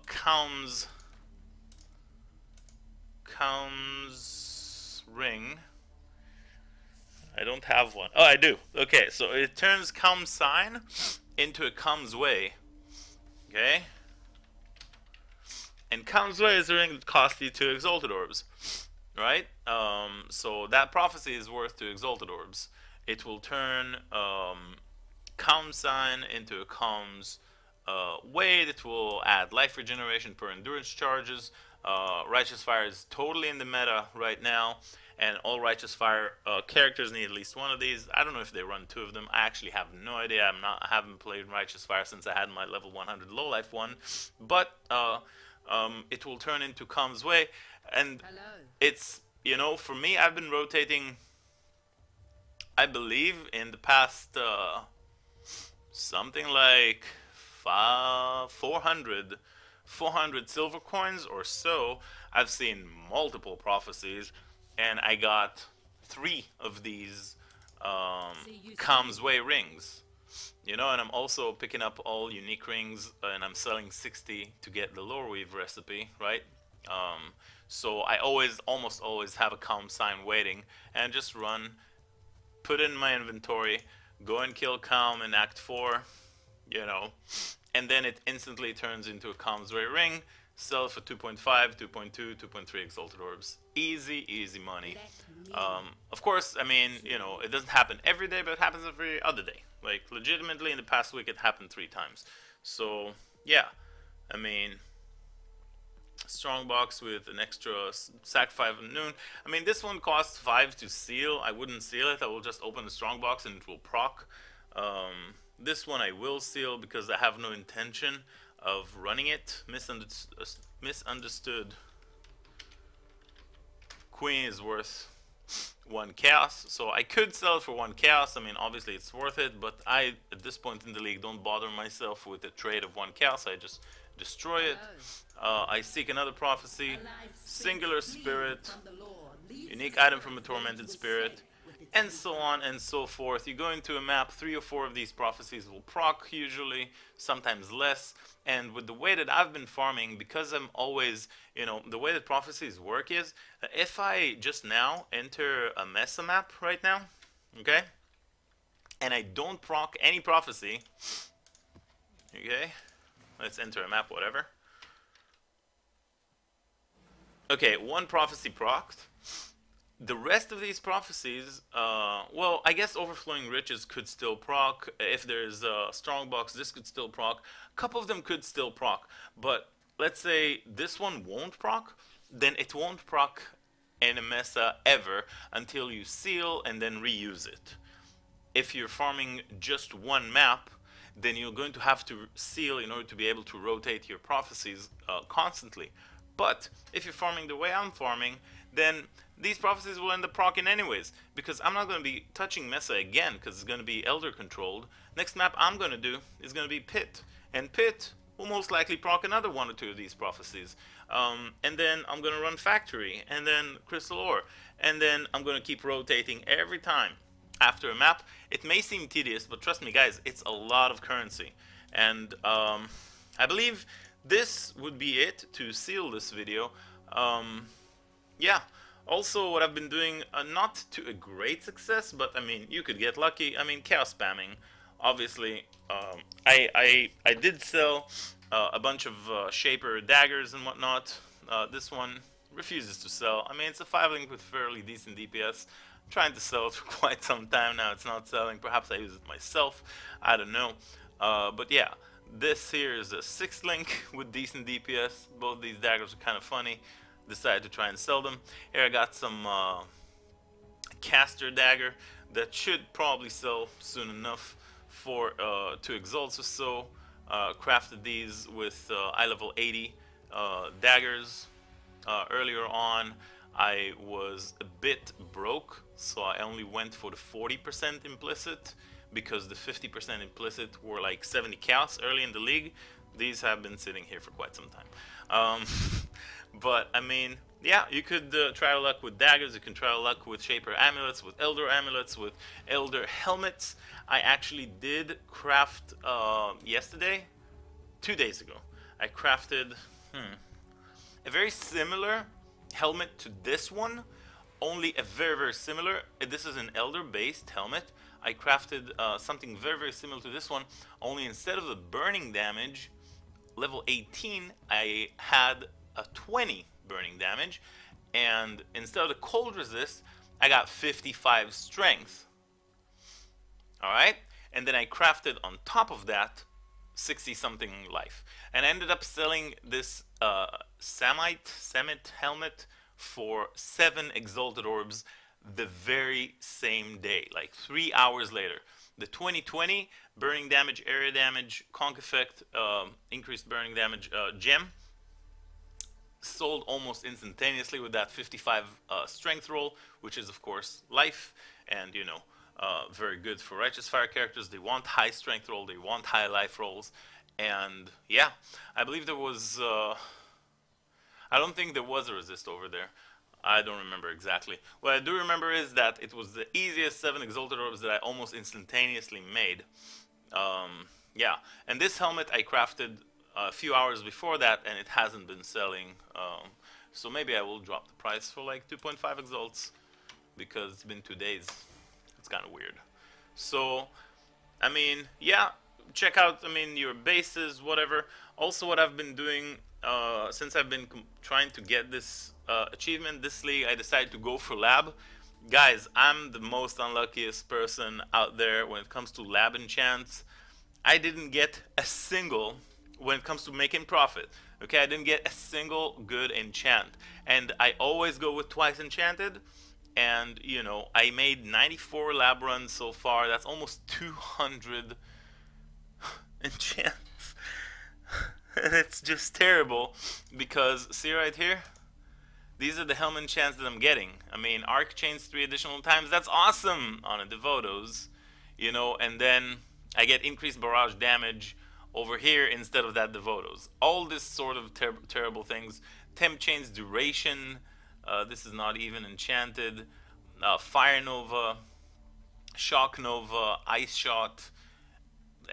Calm's Ring. I don't have one. Oh, I do. Okay, so it turns Calm's Sign into a Calm's Way. Okay? And Calm's Way is a ring that costs you 2 Exalted Orbs. Right? So that prophecy is worth 2 Exalted Orbs. It will turn Calm's Sign into a Calm's Way that will add life regeneration per endurance charges. Righteous Fire is totally in the meta right now, and all Righteous Fire characters need at least 1 of these. I don't know if they run 2 of them. I actually have no idea. I haven't played Righteous Fire since I had my level 100 low life one, but it will turn into Calm's Way, and it's, for me, I've been rotating, I believe, in the past something like 400 silver coins or so. I've seen multiple prophecies, and I got 3 of these Calm's Way rings. And I'm also picking up all unique rings, and I'm selling 60 to get the Lore Weave recipe, right? So I almost always have a Calm Sign waiting, and just run put it in my inventory, go and kill Calm in Act 4, you know, and then it instantly turns into a Calm's Ray Ring, sell for 2.5, 2.2, 2.3 Exalted Orbs. Easy, easy money. Of course, I mean, you know, it doesn't happen every day, but it happens every other day. Like, legitimately, in the past week, it happened 3 times. So, yeah, I mean, strong box with an extra sack 5 and noon. I mean, this one costs 5 to seal. I wouldn't seal it. I will just open the strong box and it will proc. This one I will seal because I have no intention of running it. Misunderstood. Queen is worth 1 chaos, so I could sell it for 1 chaos. I mean, obviously it's worth it, but I, at this point in the league, don't bother myself with a trade of 1 chaos. I just destroy it. I seek another prophecy, singular spirit, unique item from a tormented spirit, and so on and so forth. You go into a map, 3 or 4 of these prophecies will proc usually, sometimes less. And with the way that I've been farming, because I'm always, you know, the way that prophecies work is, if I just now enter a mesa map right now, okay, and I don't proc any prophecy, okay, let's enter a map, whatever. Okay, 1 prophecy procced. The rest of these prophecies, well, I guess Overflowing Riches could still proc. If there's a strong box, this could still proc. A couple of them could still proc. But let's say this one won't proc, then it won't proc in a mesa ever until you seal and then reuse it. If you're farming just 1 map, then you're going to have to seal in order to be able to rotate your prophecies constantly. But if you're farming the way I'm farming, then these prophecies will end up proccing anyways, because I'm not going to be touching Mesa again, because it's going to be Elder controlled. Next map I'm going to do is going to be Pit, and Pit will most likely proc another 1 or 2 of these prophecies. And then I'm going to run Factory, and then Crystal Ore, and then I'm going to keep rotating every time after a map. It may seem tedious, but trust me guys, it's a lot of currency. And I believe this would be it to seal this video. Yeah. Also, what I've been doing, not to a great success, but I mean, you could get lucky. I mean, chaos spamming, obviously. I did sell a bunch of Shaper daggers and whatnot. This one refuses to sell. I mean, it's a 5-link with fairly decent DPS. I'm trying to sell it for quite some time now. It's not selling. Perhaps I use it myself. I don't know. But yeah, this here is a 6-link with decent DPS. Both these daggers are kind of funny. Decided to try and sell them. Here I got some caster dagger that should probably sell soon enough for 2 exalts or so. Crafted these with eye level 80 daggers. Earlier on I was a bit broke, so I only went for the 40% implicit, because the 50% implicit were like 70 chaos early in the league. These have been sitting here for quite some time. But I mean, yeah, you could try your luck with daggers. You can try your luck with Shaper amulets, with Elder helmets. I actually did craft yesterday, 2 days ago. I crafted a very similar helmet to this one, only a very similar. This is an Elder based helmet. I crafted something very similar to this one, only instead of the burning damage, level 18, I had a 20 burning damage, and instead of the cold resist, I got 55 strength. Alright, and then I crafted on top of that 60 something life, and I ended up selling this Samite helmet for 7 exalted orbs the very same day, like 3 hours later. The 2020 burning damage, area damage, conk effect, increased burning damage gem sold almost instantaneously with that 55 strength roll, which is of course life, and you know, very good for Righteous Fire characters. They want high strength roll, they want high life rolls, and yeah, I believe there was I don't think there was a resist over there. I don't remember exactly. What I do remember is that it was the easiest 7 exalted orbs that I almost instantaneously made. Yeah, and this helmet I crafted a few hours before that, and it hasn't been selling. So maybe I will drop the price for like 2.5 exalts, because it's been 2 days. It's kind of weird. So, I mean, yeah, check out, I mean, your bases, whatever. Also, what I've been doing since I've been trying to get this achievement, this league, I decided to go for lab. Guys, I'm the most unluckiest person out there when it comes to lab enchants. I didn't get a single when it comes to making profit. Okay, I didn't get a single good enchant. And I always go with twice enchanted. And, you know, I made 94 lab runs so far. That's almost 200 enchants. It's just terrible. Because, see right here? These are the helm enchants that I'm getting. I mean, Arc Chains 3 additional times. That's awesome on a Devotos. You know, and then I get increased barrage damage over here instead of that Devotos. All this sort of terrible things. Temp Chains duration. This is not even enchanted. Fire Nova, Shock Nova, Ice Shot,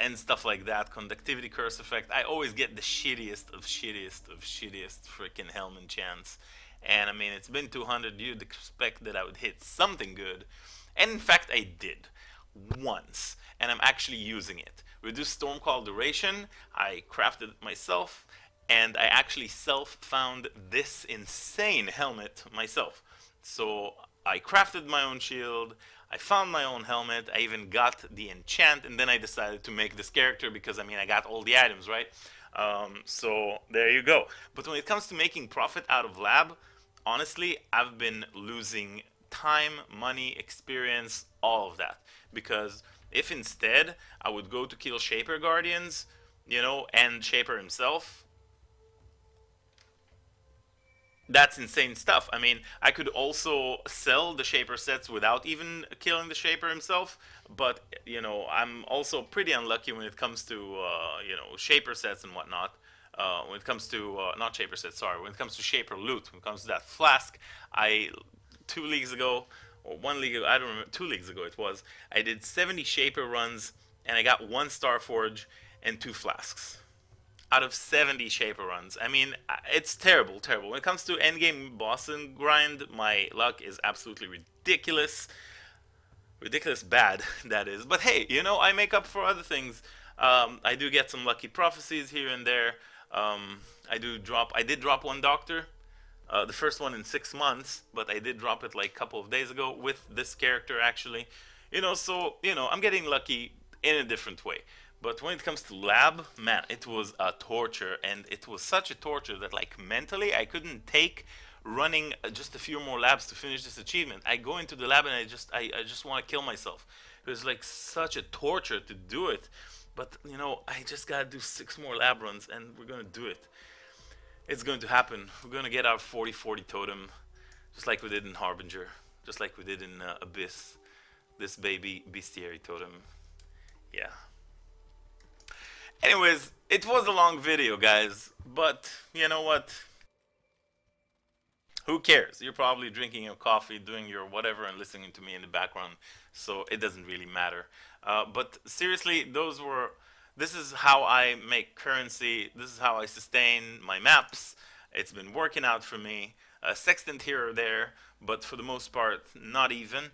and stuff like that. Conductivity Curse Effect. I always get the shittiest of shittiest freaking helm enchants. And I mean, it's been 200. You'd expect that I would hit something good. And in fact, I did. Once. And I'm actually using it. Reduced Stormcall duration. I crafted it myself. And I actually self-found this insane helmet myself. So I crafted my own shield. I found my own helmet. I even got the enchant. And then I decided to make this character because, I mean, I got all the items, right? So there you go. But when it comes to making profit out of lab, honestly, I've been losing time, money, experience, all of that. Because if instead I would go to kill Shaper Guardians, you know, and Shaper himself, that's insane stuff. I mean, I could also sell the Shaper sets without even killing the Shaper himself, but, you know, I'm also pretty unlucky when it comes to, you know, Shaper sets and whatnot. When it comes to, not Shaper sets, sorry, when it comes to Shaper loot, when it comes to that flask, 2 leagues ago, or 1 league ago, I don't remember, 2 leagues ago it was, I did 70 Shaper runs, and I got 1 Starforge and 2 flasks. Out of 70 Shaper runs. I mean, it's terrible, terrible. When it comes to endgame boss and grind, my luck is absolutely ridiculous. Ridiculous bad, that is. But hey, you know, I make up for other things. I do get some lucky prophecies here and there. I did drop 1 doctor. The first one in 6 months, but I did drop it like a couple of days ago with this character actually. You know, so, you know, I'm getting lucky in a different way. But when it comes to lab, man, it was a torture, and it was such a torture that, like, mentally I couldn't take running just a few more labs to finish this achievement. I go into the lab and I just want to kill myself. It was like such a torture to do it. But, you know, I just gotta do 6 more lab runs, and we're gonna do it. It's going to happen. We're gonna get our 40/40 totem, just like we did in Harbinger, just like we did in Abyss. This baby Bestiary totem. Yeah. Anyways, it was a long video, guys, but you know what? Who cares? You're probably drinking your coffee, doing your whatever, and listening to me in the background, so it doesn't really matter. But seriously, this is how I make currency. This is how I sustain my maps. It's been working out for me. Sextant here or there, but for the most part, not even.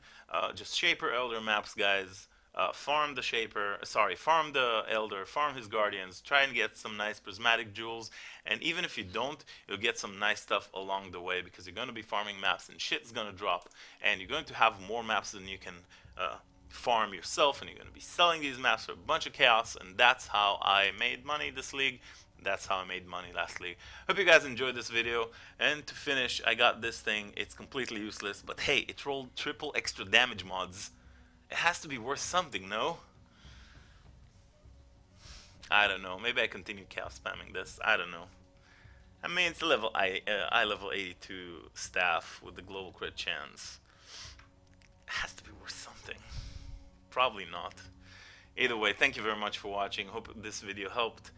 Just Shaper Elder maps, guys. Farm the Shaper, farm the Elder, farm his Guardians, try and get some nice prismatic jewels, and even if you don't, you'll get some nice stuff along the way, because you're going to be farming maps and shit's going to drop, and you're going to have more maps than you can farm yourself, and you're going to be selling these maps for a bunch of chaos, and that's how I made money this league. That's how I made money last league. Hope you guys enjoyed this video, and to finish, I got this thing. It's completely useless, but hey, it rolled triple extra damage mods. It has to be worth something, no? I don't know. Maybe I continue chaos spamming this. I don't know. I mean, it's a level I level 82 staff with the global crit chance. It has to be worth something. Probably not. Either way, thank you very much for watching. Hope this video helped.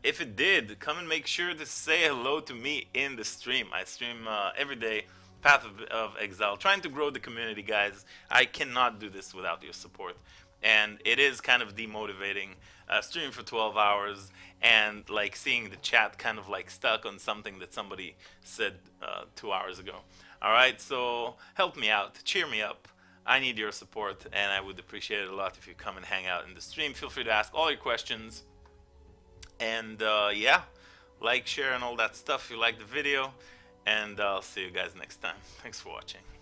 If it did, come and make sure to say hello to me in the stream. I stream every day. Path of Exile, trying to grow the community, guys. I cannot do this without your support, and it is kind of demotivating streaming for 12 hours and like seeing the chat kind of like stuck on something that somebody said 2 hours ago. Alright, so help me out, cheer me up. I need your support, and I would appreciate it a lot if you come and hang out in the stream. Feel free to ask all your questions. And yeah, like, share, and all that stuff if you like the video. And I'll see you guys next time. Thanks for watching.